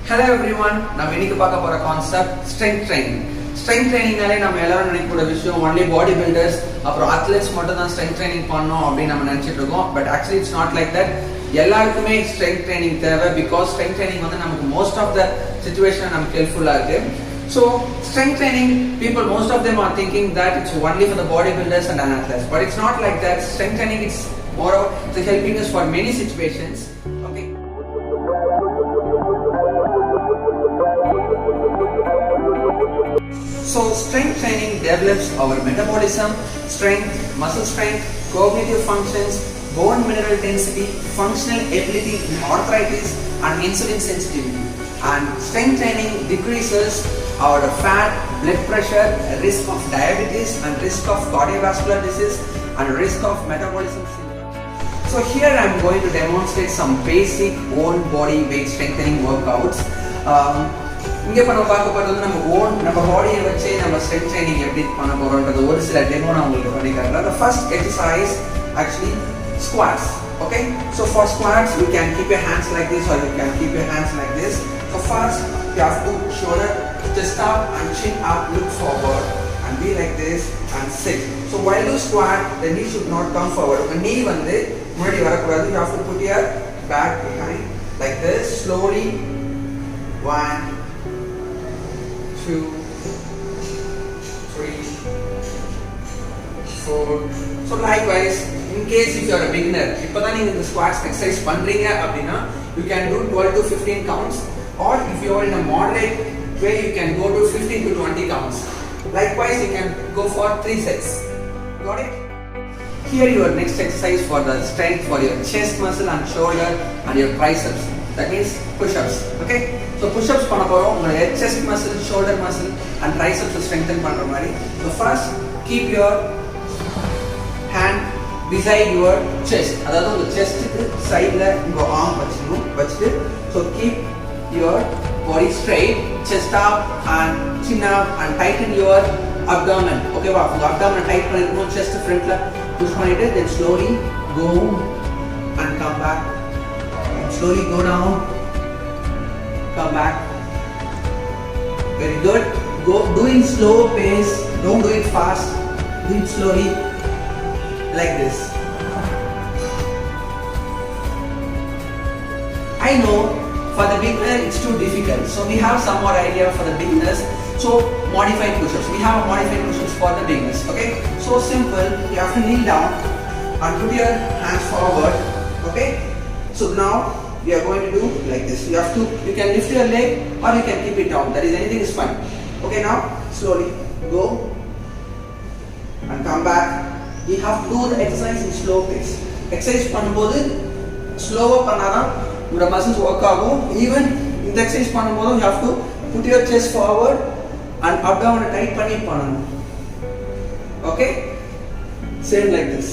Hello everyone, நம்ம இன்னைக்கு பார்க்க போற concept strength training. Strength training நாலே நம்ம எல்லாரும் நினைக்கிற விஷயம் only body builders அப்புறம் athletes மட்டும் தான் strength training பண்ணனும் அப்படி நம்ம நினைச்சிட்டு இருக்கோம். But actually it's not like that. எல்லாருக்குமே strength training தேவை because strength training வந்து நமக்கு most of the situation நமக்கு helpful-ஆ இருக்கு. So strength training, people most of them are thinking that it's only for the bodybuilders and athletes, but it's not like that. Strength training is more of it's helping us for many situations. Okay. So strength training develops our metabolism, strength, muscle strength, cognitive functions, bone mineral density, functional ability in arthritis and insulin sensitivity. And strength training decreases our fat, blood pressure, risk of diabetes and risk of cardiovascular disease and risk of metabolism syndrome. So here I am going to demonstrate some basic own body weight strengthening workouts. இங்க நம்ம பார்க்க போறது நம்ம பாடியை வச்சே நம்ம strength training எப்படி பண்ண போறோம்ன்றது ஒரு சில டெமோ நான் உங்களுக்கு பண்ணி காட்டுறேன். The first exercise actually squats. Okay, so for squats you can keep your hands like this or you can keep your hands like this. So first you have to shoulder chest up and chin up, look forward and be like this and sit. So while you squat the knee should not come forward. The knee வந்து முன்னாடி வரக்கூடாது. You have to put your back behind like this slowly. 1 2 3 4. So likewise, in case if you are a beginner, இப்போதான் நீங்க இந்த squats exercise பண்றீங்க அப்படினா you can do 12 to 15 counts, or if you are in a moderate way you can go to 15 to 20 counts. Likewise, you can go for 3 sets. Got it? Here your next exercise for the strength for your chest muscle and shoulder and your triceps. That means push-ups. Okay? So push-ups பண்ண போறோம். உங்க chest muscle, shoulder muscle and triceps strengthen பண்ற மாதிரி. So first keep your hand beside your chest. அதாவது உங்க chestக்கு சைடுல உங்க arm வச்சிட்டு so keep your body straight, chest up and chin up and tighten your abdomen. Okay வா? உங்க abdomen tight பண்ணிருக்கணும். chest frontல push பண்ணிட்டு then slowly go and come back. Slowly go down, come back. Very good. Go do in slow pace. Don't do it fast. Do it slowly, like this. I know for the beginner it's too difficult. So we have some more idea for the beginners. So modified push-ups. We have modified push-ups for the beginners. Okay. So simple. You have to kneel down and put your hands forward. Okay. So now we are going to do like this. You can lift your leg or you can keep it down. That is anything is fine. Okay, now slowly go and come back. You have to do the exercise in slow pace. Exercise பண்ணும்போது slower பண்ணாதான் your muscles work ஆகும். Even in the exercise பண்ணும்போது you have to put your chest forward and abdomen tight பண்ணி பண்ணணும். Okay? Same like this.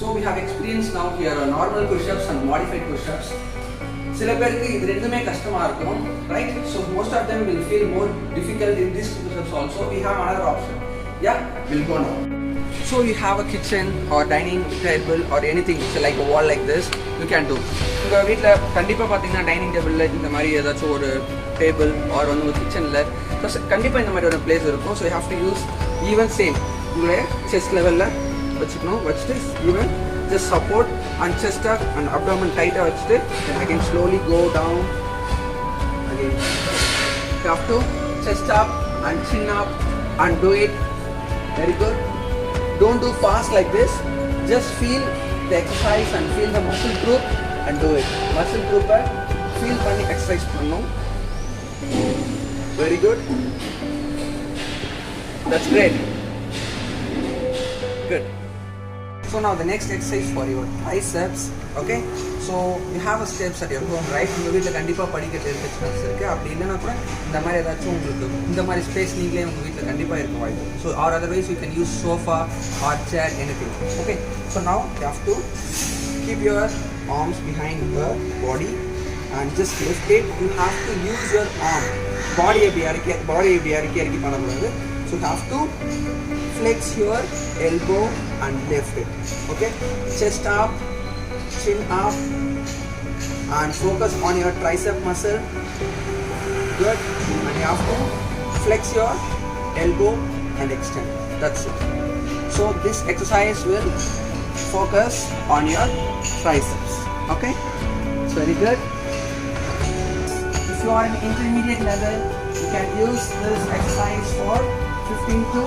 So we have experience now here on normal push-ups and modified push-ups. சில பேருக்கு இது ரெண்டுமே கஷ்டமா இருக்கும், right? So most of them will feel more difficult in these push-ups also. We have another option. Yeah, we'll go now. So you have a kitchen or dining table or anything so like a wall like this, you can do. உங்க வீட்ல கண்டிப்பா பாத்தீங்கன்னா dining டேபிள்ல இந்த மாதிரி ஏதாச்சும் ஒரு table or ஒரு கிச்சன்ல கண்டிப்பா இந்த மாதிரி ஒரு பிளேஸ் இருக்கும். So you have to use even same உங்களுடைய chest levelல வச்சுக்கணும். வச்சுட்டு even just support and chest up and abdomen tight வச்சுட்டு then again slowly go down again. You have to chest up and chin up and do it. Very good. Don't do fast like this. Just feel the exercise and feel the muscle group and do it. Muscle group feel பண்ணி exercise பண்ணணும். Very good. That's great. Good. So now the next exercise for your triceps. Okay, so you have a steps at your home, right? உங்க வீட்ல கண்டிப்பா படிக்கட்டு இருக்கு. அப்படி இல்லைன்னா கூட இந்த மாதிரி ஏதாச்சும் உங்களுக்கு இந்த மாதிரி ஸ்பேஸ் நீங்களே உங்க வீட்ல கண்டிப்பா இருக்க வாய்ப்பு. So or otherwise you can use sofa or chair, anything. Okay, so now you have to keep your arms behind the body and just lift it. You have to use your arm. Body இப்படி இறக்கி பண்ணக்கூடாது. So you have to flex your elbow and lift it. Okay, chest up, chin up, and focus on your tricep muscle. Good. And you have to flex your elbow and extend. That's it. So this exercise will focus on your triceps. Okay. It's very good. If you are in intermediate level, you can use this exercise for 15 to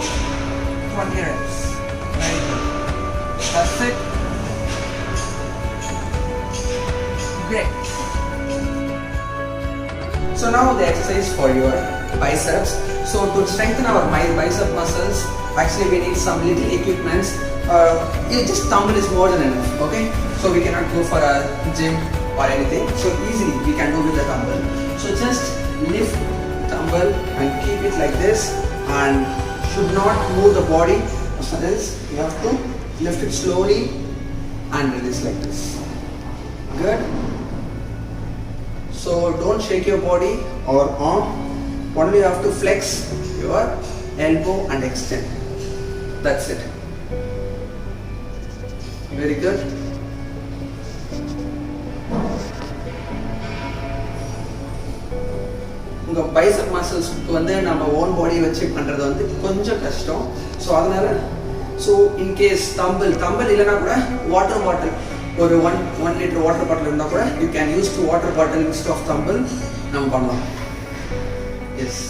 20 reps. Very good. That's it. Great. So now the exercise for your biceps. So to strengthen our bicep muscles, actually we need some little equipments. Just dumbbell is more than enough. Okay. So we cannot go for a gym or anything. So easily we can do with the dumbbell. So just lift dumbbell and keep it like this, and should not move the body. So this you have to lift it slowly and release like this. Good. So don't shake your body or arm. Only you have to flex your elbow and extend. That's it. Very good. உங்க பைசெப் மசில்ஸ்க்கு வந்து நம்ம own பாடி வச்சு பண்றது வந்து கொஞ்சம் கஷ்டம். So அதனால in case தம்பல் இல்லைன்னா கூட வாட்டர் பாட்டில், ஒரு ஒன் லிட்டர் வாட்டர் பாட்டில் இருந்தால் கூட you can use to water bottle instead of தம்பல் நம்ம பண்ணலாம். Yes.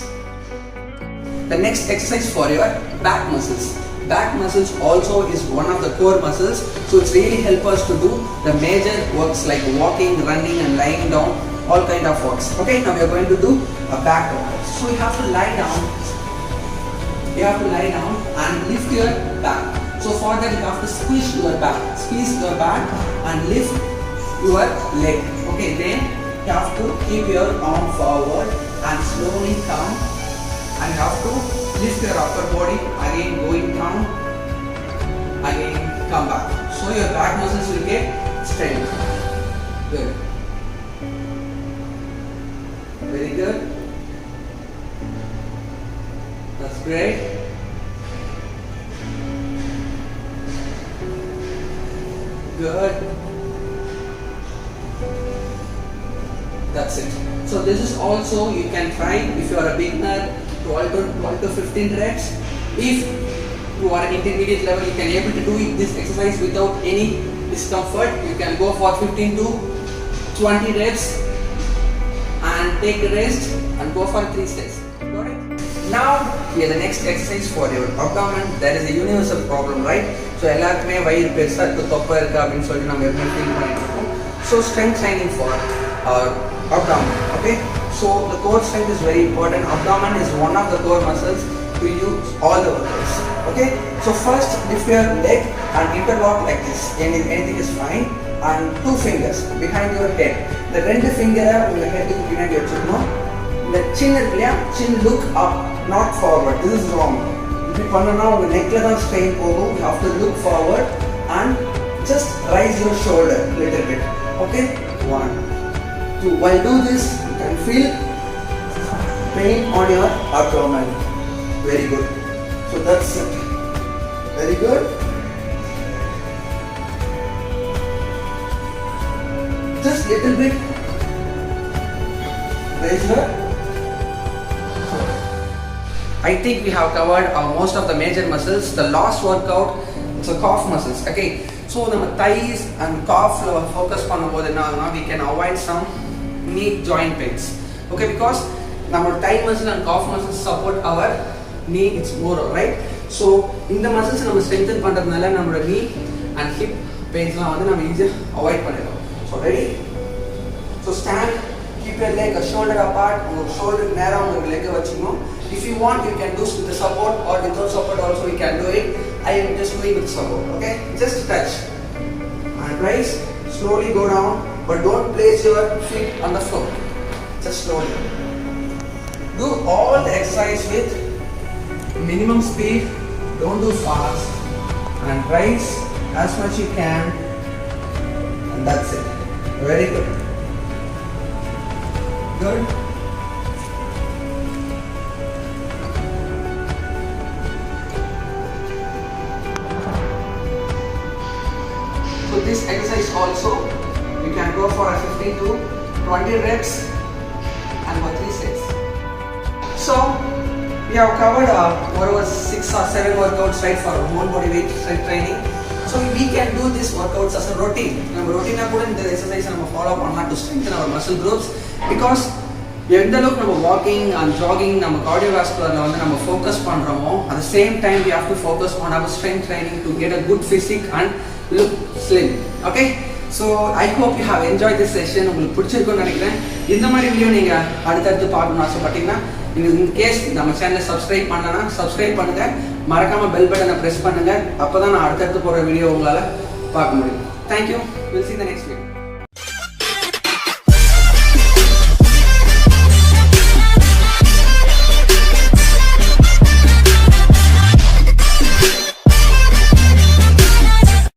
The next exercise for your back muscles. Back muscles also is one of the core muscles, so it's really help us to do the major works like walking, running and lying down, all kind of works. Okay, now we are going to do a back workout. So you have to lie down. You have to lie down and lift your back. So for that you have to squeeze your back. Squeeze your back and lift your leg. Okay, then you have to keep your arm forward and slowly come. And you have to lift your upper body, again going down, again come back. So your back muscles will get strength. Good. Very good. That's great. Good. That's it. So this is also, you can try if you are a beginner, 12 to 15 reps. If you are intermediate level, you can able to do this exercise without any discomfort. You can go for 15 to 20 reps and take a rest and go for 3 sets. Got it? Now here the next exercise for your abdomen. That is a universal problem, right? So எல்லாருக்குமே வயிறு பெருசா இருக்கு, தொப்பை இருக்கு அப்படின்னு சொல்லி நம்ம எப்படி ஃபீல் பண்ணிட்டு இருக்கோம். So strength training for our abdomen. Okay, so the core strength is very important. Abdomen is one of the core muscles to use all the workouts. Okay, so first lift your leg and interlock like this. Anything is fine. And 2 fingers behind your head. The ரெண்டு ஃபிங்கரை உங்க ஹெட்டுக்கு பின்னாடி வச்சுக்கணும். இந்த chin இருக்கு இல்லையா, chin look up, not forward. This is wrong. இப்படி பண்ணனா உங்க நெக்ல தான் ஸ்ட்ரெயின் போகும். You have to look forward and just raise your shoulder little bit. Okay, 1, 2. While do this, you can feel pain on your abdomen. Very good. So that's it. Very good. Just little bit. Raise your. I think we have covered most of the major muscles. The last workout, it's a calf muscles. Okay, so நம்ம thighs and calfல focus பண்ணும்போது என்ன ஆகும்னா we can avoid some knee joint pains. Okay, because நம்ம thigh muscle and calf muscles support our knee, it's more, right? So இந்த muscles நம்ம strengthen பண்றதுனால நம்மளோட knee and hip pains-லாம் வந்து நம்ம ஈஸியா அவாய்ட் பண்ணிடலாம். So ready? So stand, keep your leg a shoulder apart, உங்க shoulder நேரா உங்க leg வச்சுக்கணும். If you want, you can do with the support or without support also you can do it. I am just doing with support. Okay, just touch and rise. Slowly go down, but don't place your feet on the floor. Just slowly. Do all the exercise with minimum speed. Don't do fast. And rise as much you can. And that's it. Very good. Good. So this exercise also, you can go for a 15 15 to 20 reps and about 3 sets. So we have covered over 6 or 7 workouts, right, for whole body weight strength training. So we can do these workouts as a routine. நம்ம routine கூட இந்த exercise நம்ம follow பண்ணலாம் to strengthen our muscle groups, because எந்த அளவுக்கு நம்ம walking and jogging நம்ம கார்டியோவாஸ்குலரில் வந்து நம்ம ஃபோக்கஸ் பண்ணுறோமோ at the same time we have to focus on our strength training to get a good physique and look slim. Okay, so I hope you have enjoyed this session. உங்களுக்கு பிடிச்சிருக்கும்னு நினைக்கிறேன். இந்த மாதிரி video நீங்கள் அடுத்தடுத்து பார்க்கணும்னு ஆசைப்பட்டீங்கன்னா நீங்கள் இன் கேஸ் நம்ம சேனலை சப்ஸ்கிரைப் பண்ணனா சப்ஸ்கிரைப் பண்ணுங்கள், மறக்காமல் பெல் பட்டனை ப்ரெஸ் பண்ணுங்கள். அப்போ தான் நான் அடுத்தடுத்து போகிற வீடியோ உங்களால் பார்க்க முடியும். Thank you, will see you in the next video.